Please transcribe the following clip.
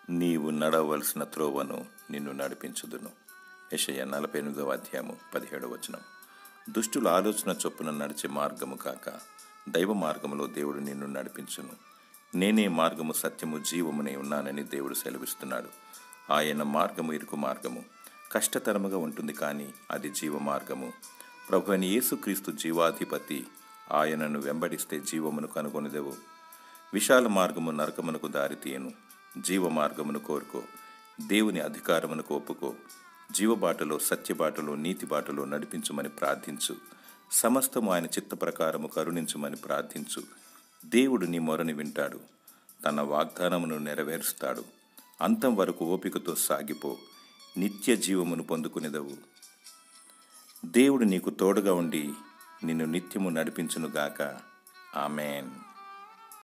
నీవు నడవలసిన త్రోవను నిన్ను నడిపించుదును. యెషయా 48:17. దుష్టుల ఆలోచన చొప్పున నడిచే మార్గము కాక దైవ మార్గములో దేవుడు నిన్ను నడిపించును. నేనే మార్గము, సత్యము, జీవమునే ఉన్నానని దేవుడు సెలవిస్తున్నాడు. ఆయన మార్గము ఇరుకు మార్గము, కష్టతరముగా ఉంటుంది, కానీ అది జీవ మార్గము. ప్రభువైన యేసుక్రీస్తు జీవాధిపతి. ఆయనను వెంబడిస్తే జీవమును కనుగొనదెవు. విశాల మార్గము నరకమునకు దారితీయను. జీవ మార్గమును కోరుకో, దేవుని అధికారమునకు ఒప్పుకో. జీవబాటలో, సత్యబాటలో, నీతి బాటలో నడిపించుమని ప్రార్థించు. సమస్తము ఆయన చిత్త ప్రకారము కరుణించుమని ప్రార్థించు. దేవుడు నీ మొరని వింటాడు, తన వాగ్దానమును నెరవేరుస్తాడు. అంతం వరకు ఓపికతో సాగిపో, నిత్య జీవమును పొందుకునేదవు. దేవుడు నీకు తోడుగా ఉండి నిన్ను నిత్యము నడిపించునుగాక. ఆమేన్.